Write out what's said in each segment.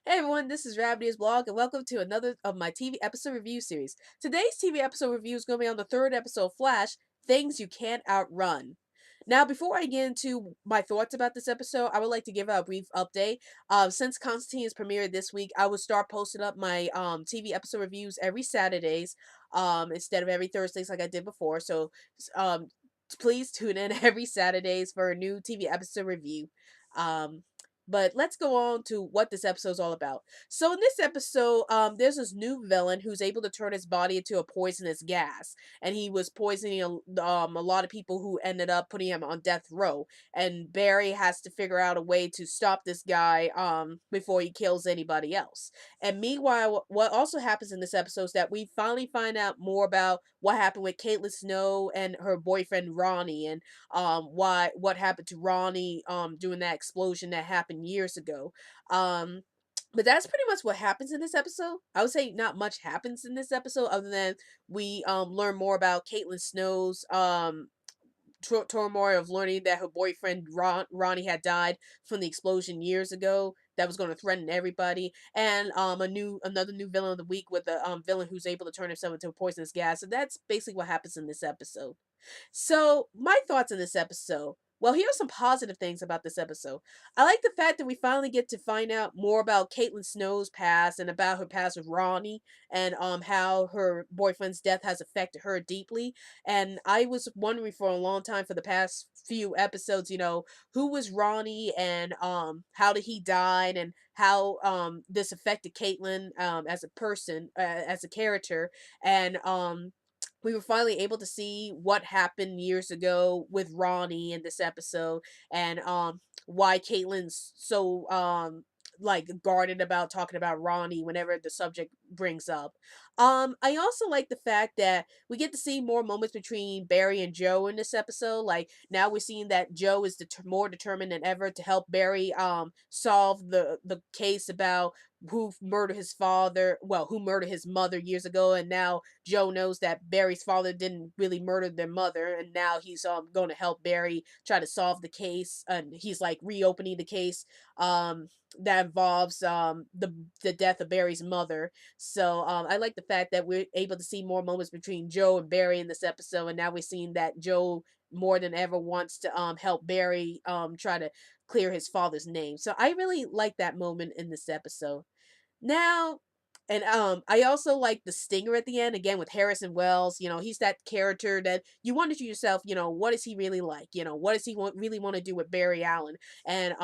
Hey everyone, this is Rabbitearsblog, and welcome to another of my TV episode review series. Today's TV episode review is going to be on the third episode of Flash, Things You Can't Outrun. Now, before I get into my thoughts about this episode, I would like to give out a brief update. Since Constantine is premiered this week, I will start posting up my TV episode reviews every Saturdays instead of every Thursdays like I did before. So um, please tune in every Saturdays for a new TV episode review. Um, but let's go on to what this episode is all about. So in this episode, there's this new villain who's able to turn his body into a poisonous gas, and he was poisoning a lot of people who ended up putting him on death row. And Barry has to figure out a way to stop this guy before he kills anybody else. And meanwhile, what also happens in this episode is that we finally find out more about what happened with Caitlin Snow and her boyfriend Ronnie, and what happened to Ronnie during that explosion that happened years ago. Um but that's pretty much what happens in this episode. I would say not much happens in this episode other than we learn more about Caitlin Snow's turmoil of learning that her boyfriend Ronnie had died from the explosion years ago that was going to threaten everybody, and another new villain of the week with the villain who's able to turn himself into a poisonous gas. So that's basically what happens in this episode. So, my thoughts on this episode. Well, here are some positive things about this episode. I like the fact that we finally get to find out more about Caitlin Snow's past and about her past with Ronnie, and how her boyfriend's death has affected her deeply. And I was wondering for a long time, for the past few episodes, who was Ronnie, and how did he die, and how this affected Caitlin as a person, as a character. And we were finally able to see what happened years ago with Ronnie in this episode, and why Caitlyn's so like guarded about talking about Ronnie whenever the subject brings up. I also like the fact that we get to see more moments between Barry and Joe in this episode. Like, now we're seeing that Joe is more determined than ever to help Barry solve the case about who murdered his father, well, who murdered his mother years ago. And now Joe knows that Barry's father didn't really murder their mother, and now he's going to help Barry try to solve the case, and he's like reopening the case that involves the death of Barry's mother. So I like the fact that we're able to see more moments between Joe and Barry in this episode, and now we're seeing that Joe more than ever wants to help Barry try to clear his father's name. So I really like that moment in this episode. Now, and I also like the stinger at the end again with Harrison Wells. He's that character that you wonder to yourself, what is he really like? What does he really want to do with Barry Allen? And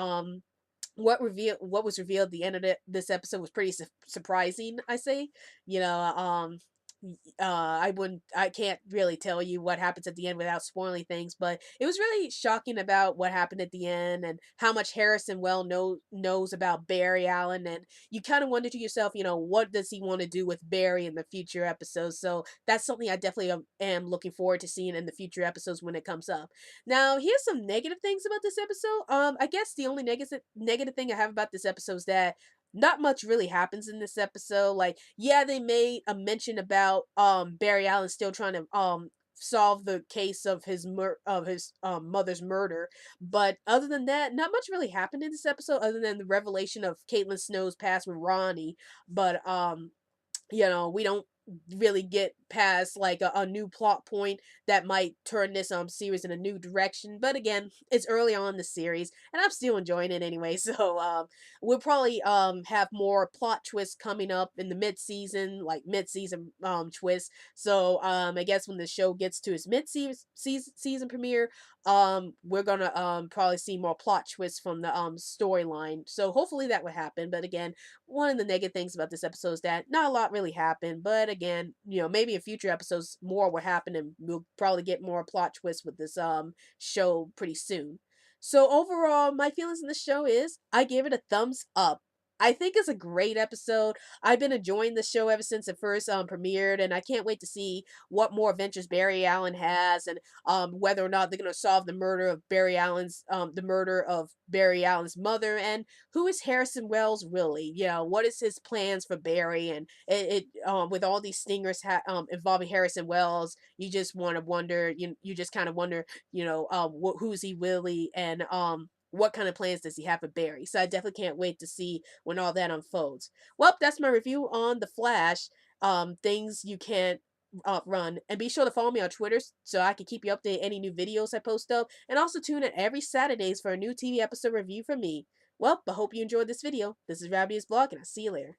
what was revealed at the end of this episode was pretty surprising, I say. you know um I can't really tell you what happens at the end without spoiling things, but it was really shocking about what happened at the end, and how much Harrison knows about Barry Allen. And you kind of wonder to yourself, what does he want to do with Barry in the future episodes? So that's something I definitely am looking forward to seeing in the future episodes when it comes up. Now, here's some negative things about this episode. I guess the only negative thing I have about this episode is that not much really happens in this episode. Like, yeah, they made a mention about Barry Allen still trying to solve the case of his mother's murder, but other than that, not much really happened in this episode other than the revelation of Caitlin Snow's past with Ronnie. But we don't really get past like a new plot point that might turn this series in a new direction. But again, it's early on in the series, and I'm still enjoying it anyway. So we'll probably have more plot twists coming up in the mid-season twist. So I guess when the show gets to its mid-season premiere, we're gonna probably see more plot twists from the storyline. So hopefully that will happen. But again, one of the negative things about this episode is that not a lot really happened. But again, maybe in future episodes more will happen, and we'll probably get more plot twists with this show pretty soon. So overall, my feelings in the show is I gave it a thumbs up. I think it's a great episode. I've been enjoying the show ever since it first premiered, and I can't wait to see what more adventures Barry Allen has, and whether or not they're gonna solve the murder of Barry Allen's mother, and who is Harrison Wells really? What is his plans for Barry? And with all these stingers involving Harrison Wells, you just want to wonder. You just kind of wonder, who's he really? And what kind of plans does he have for Barry? So I definitely can't wait to see when all that unfolds. Well, that's my review on The Flash. Things You Can't Run. And be sure to follow me on Twitter so I can keep you updated any new videos I post up. And also tune in every Saturdays for a new TV episode review from me. Well, I hope you enjoyed this video. This is Rabbitearsblog, and I'll see you later.